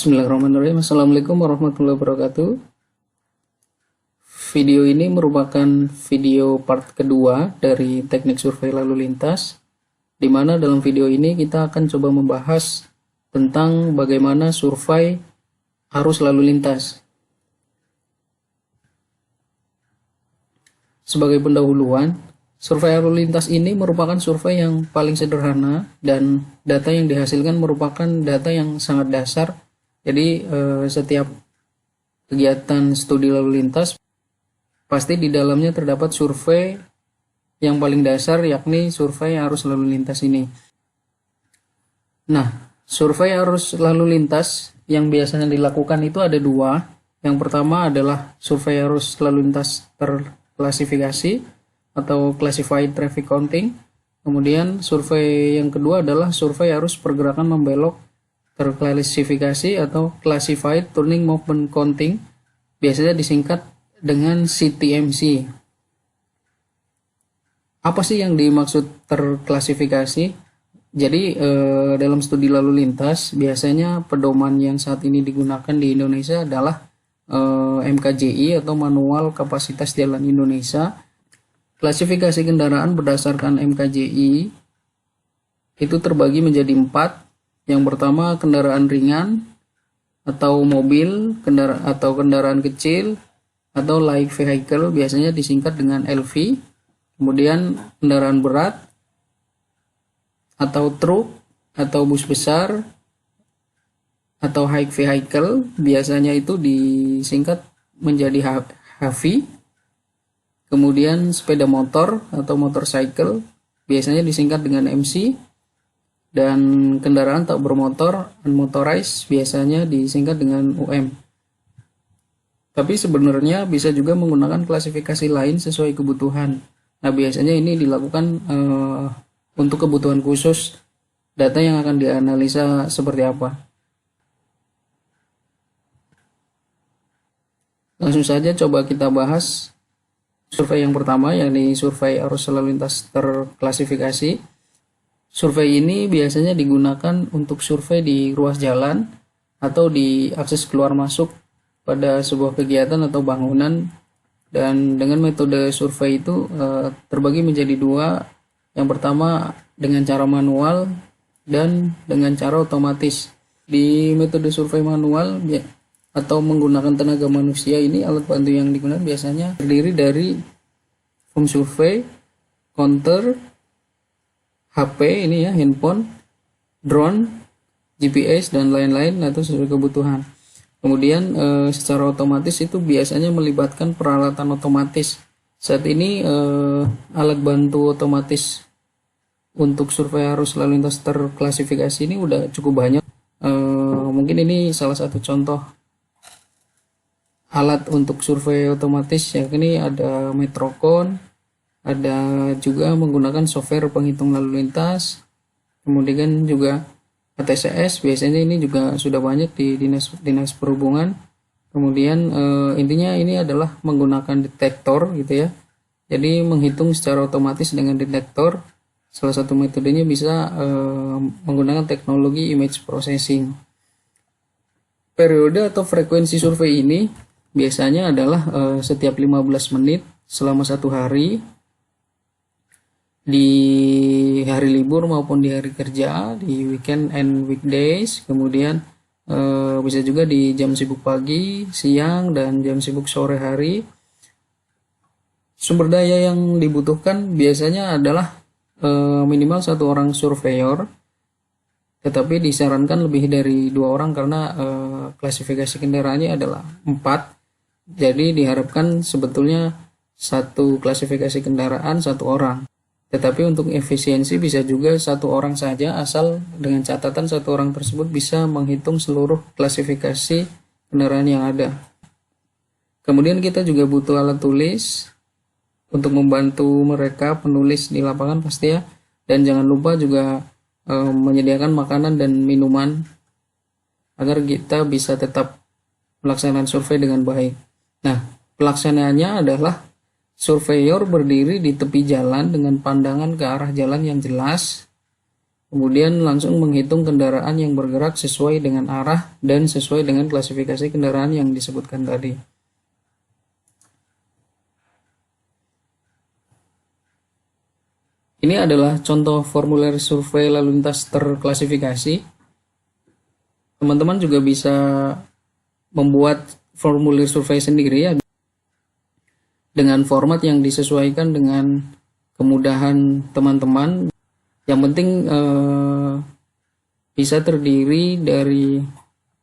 Bismillahirrahmanirrahim. Assalamualaikum warahmatullahi wabarakatuh. Video ini merupakan video part kedua dari teknik survei lalu lintas, di mana dalam video ini kita akan coba membahas tentang bagaimana survei arus lalu lintas. Sebagai pendahuluan, survei lalu lintas ini merupakan survei yang paling sederhana dan data yang dihasilkan merupakan data yang sangat dasar. Jadi setiap kegiatan studi lalu lintas pasti di dalamnya terdapat survei yang paling dasar, yakni survei arus lalu lintas ini. Nah, survei arus lalu lintas yang biasanya dilakukan itu ada dua. Yang pertama adalah survei arus lalu lintas terklasifikasi atau classified traffic counting. Kemudian survei yang kedua adalah survei arus pergerakan membelok terklasifikasi atau classified turning movement counting, biasanya disingkat dengan CTMC. Apa sih yang dimaksud terklasifikasi? Jadi dalam studi lalu lintas biasanya pedoman yang saat ini digunakan di Indonesia adalah MKJI atau Manual Kapasitas Jalan Indonesia. Klasifikasi kendaraan berdasarkan MKJI itu terbagi menjadi 4. Yang pertama, kendaraan ringan atau mobil, kendaraan kecil atau light vehicle, biasanya disingkat dengan LV. Kemudian kendaraan berat atau truk atau bus besar atau high vehicle, biasanya itu disingkat menjadi HV. Kemudian sepeda motor atau motorcycle, biasanya disingkat dengan MC. Dan kendaraan tak bermotor unmotorized biasanya disingkat dengan UM. Tapi sebenarnya bisa juga menggunakan klasifikasi lain sesuai kebutuhan. Nah, biasanya ini dilakukan untuk kebutuhan khusus data yang akan dianalisa seperti apa. Langsung saja coba kita bahas survei yang pertama, yakni survei arus lalu lintas terklasifikasi. Survei ini biasanya digunakan untuk survei di ruas jalan atau di akses keluar masuk pada sebuah kegiatan atau bangunan, dan dengan metode survei itu terbagi menjadi dua. Yang pertama dengan cara manual dan dengan cara otomatis. Di metode survei manual atau menggunakan tenaga manusia ini, alat bantu yang digunakan biasanya terdiri dari form survei, counter, HP ini ya, handphone, drone, GPS dan lain-lain atau sesuai kebutuhan. Kemudian secara otomatis itu biasanya melibatkan peralatan otomatis. Saat ini alat bantu otomatis untuk survei arus lalu lintas terklasifikasi ini udah cukup banyak. Mungkin ini salah satu contoh alat untuk survei otomatis, yakni ada Metrocon. Ada juga menggunakan software penghitung lalu lintas, kemudian juga ATCS, biasanya ini juga sudah banyak di dinas perhubungan. Kemudian intinya ini adalah menggunakan detektor gitu ya, jadi menghitung secara otomatis dengan detektor. Salah satu metodenya bisa menggunakan teknologi image processing. Periode atau frekuensi survei ini biasanya adalah setiap 15 menit selama satu hari, di hari libur maupun di hari kerja, di weekend and weekdays. Kemudian bisa juga di jam sibuk pagi, siang, dan jam sibuk sore hari. Sumber daya yang dibutuhkan biasanya adalah minimal 1 orang surveyor, tetapi disarankan lebih dari 2 orang karena klasifikasi kendaraannya adalah 4. Jadi diharapkan sebetulnya 1 klasifikasi kendaraan 1 orang. Tetapi untuk efisiensi bisa juga 1 orang saja, asal dengan catatan 1 orang tersebut bisa menghitung seluruh klasifikasi kendaraan yang ada. Kemudian kita juga butuh alat tulis untuk membantu mereka penulis di lapangan pasti ya. Dan jangan lupa juga menyediakan makanan dan minuman agar kita bisa tetap melaksanakan survei dengan baik. Nah, pelaksanaannya adalah surveyor berdiri di tepi jalan dengan pandangan ke arah jalan yang jelas. kemudian langsung menghitung kendaraan yang bergerak sesuai dengan arah dan sesuai dengan klasifikasi kendaraan yang disebutkan tadi. Ini adalah contoh formulir survei lalu lintas terklasifikasi. Teman-teman juga bisa membuat formulir survei sendiri ya, dengan format yang disesuaikan dengan kemudahan teman-teman. Yang penting bisa terdiri dari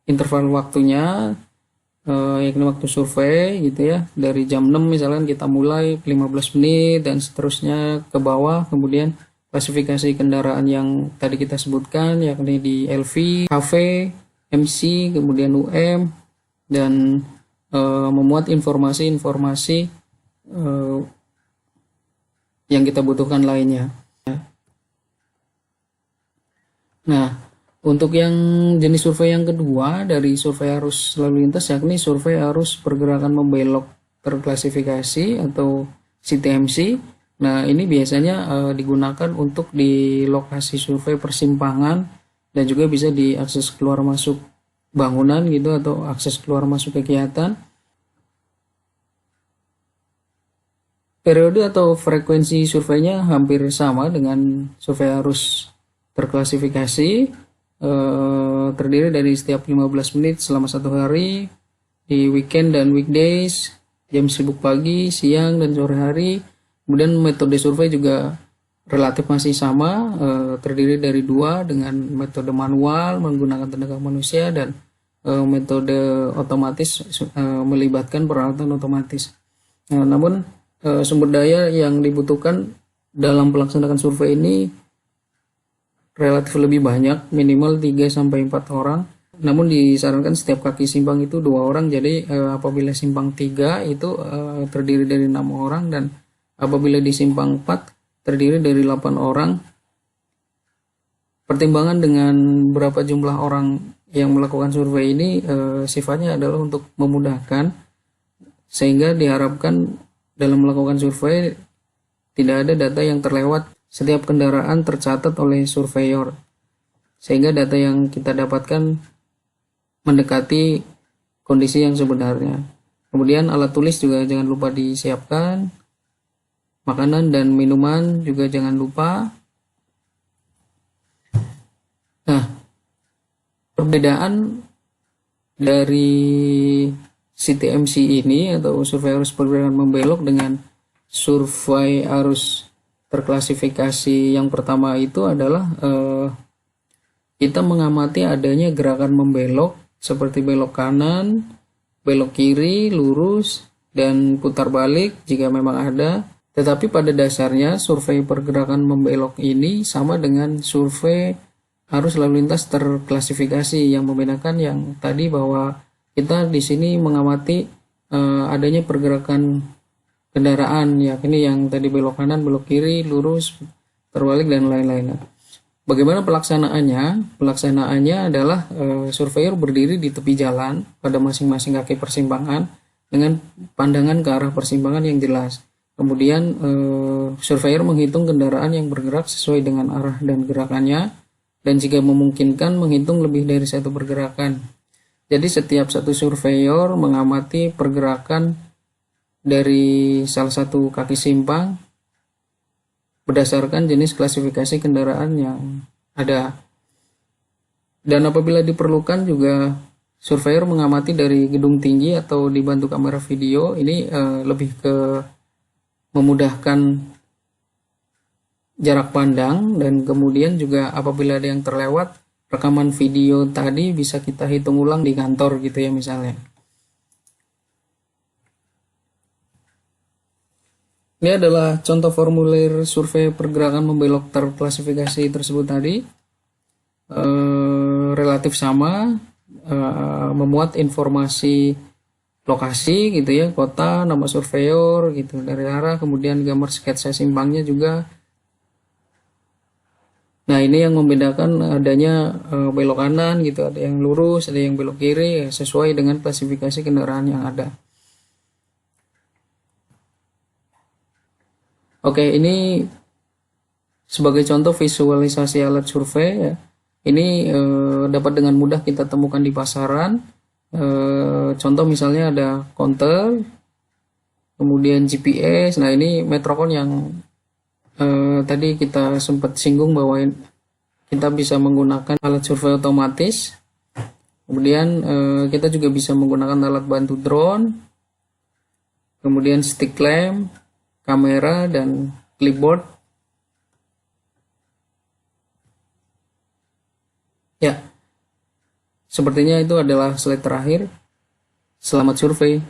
interval waktunya, yakni waktu survei gitu ya, dari jam 6 misalkan kita mulai 15 menit dan seterusnya ke bawah. Kemudian klasifikasi kendaraan yang tadi kita sebutkan yakni di LV, HV, MC, kemudian UM, dan memuat informasi-informasi yang kita butuhkan lainnya. Nah, untuk yang jenis survei yang kedua dari survei arus lalu lintas yakni survei arus pergerakan membelok terklasifikasi atau CTMC. Nah, ini biasanya digunakan untuk di lokasi survei persimpangan dan juga bisa diakses keluar masuk bangunan gitu atau akses keluar masuk kegiatan. Periode atau frekuensi surveinya hampir sama dengan survei arus terklasifikasi, terdiri dari setiap 15 menit selama 1 hari, di weekend dan weekdays, jam sibuk pagi, siang, dan sore hari. Kemudian metode survei juga relatif masih sama, terdiri dari 2 dengan metode manual menggunakan tenaga manusia dan metode otomatis melibatkan peralatan otomatis. Namun sumber daya yang dibutuhkan dalam pelaksanaan survei ini relatif lebih banyak, minimal 3-4 orang. Namun disarankan setiap kaki simpang itu 2 orang, jadi apabila simpang 3 itu terdiri dari 6 orang, dan apabila di simpang 4 terdiri dari 8 orang. Pertimbangan dengan berapa jumlah orang yang melakukan survei ini sifatnya adalah untuk memudahkan, sehingga diharapkan dalam melakukan survei tidak ada data yang terlewat. Setiap kendaraan tercatat oleh surveyor, sehingga data yang kita dapatkan mendekati kondisi yang sebenarnya. Kemudian alat tulis juga jangan lupa disiapkan, makanan dan minuman juga jangan lupa. Nah, perbedaan dari CTMC ini atau survei arus pergerakan membelok dengan survei arus terklasifikasi yang pertama itu adalah kita mengamati adanya gerakan membelok seperti belok kanan, belok kiri, lurus, dan putar balik jika memang ada. Tetapi pada dasarnya survei pergerakan membelok ini sama dengan survei arus lalu lintas terklasifikasi. Yang membedakan yang tadi bahwa kita di sini mengamati adanya pergerakan kendaraan, yakni yang tadi belok kanan, belok kiri, lurus, terbalik, dan lain-lain. Bagaimana pelaksanaannya? Pelaksanaannya adalah surveyor berdiri di tepi jalan pada masing-masing kaki persimpangan dengan pandangan ke arah persimpangan yang jelas. Kemudian surveyor menghitung kendaraan yang bergerak sesuai dengan arah dan gerakannya, dan jika memungkinkan menghitung lebih dari satu pergerakan. Jadi setiap satu surveyor mengamati pergerakan dari salah satu kaki simpang berdasarkan jenis klasifikasi kendaraan yang ada. Dan apabila diperlukan juga surveyor mengamati dari gedung tinggi atau dibantu kamera video. Ini lebih ke memudahkan jarak pandang, dan kemudian juga apabila ada yang terlewat, rekaman video tadi bisa kita hitung ulang di kantor gitu ya misalnya. Ini adalah contoh formulir survei pergerakan membelok terklasifikasi tersebut tadi. Relatif sama, memuat informasi lokasi gitu ya, kota, nama surveyor gitu dari arah, kemudian gambar sketsa simpangnya juga. Nah, ini yang membedakan adanya belok kanan gitu, ada yang lurus, ada yang belok kiri, sesuai dengan klasifikasi kendaraan yang ada. Oke, ini Sebagai contoh visualisasi alat survei ya, ini dapat dengan mudah kita temukan di pasaran. Contoh misalnya ada counter, kemudian GPS. Nah ini Metrocon yang tadi kita sempat singgung bahwa kita bisa menggunakan alat survei otomatis. Kemudian kita juga bisa menggunakan alat bantu drone, kemudian stick lamp, kamera, dan clipboard. Ya, sepertinya itu adalah slide terakhir. Selamat survei.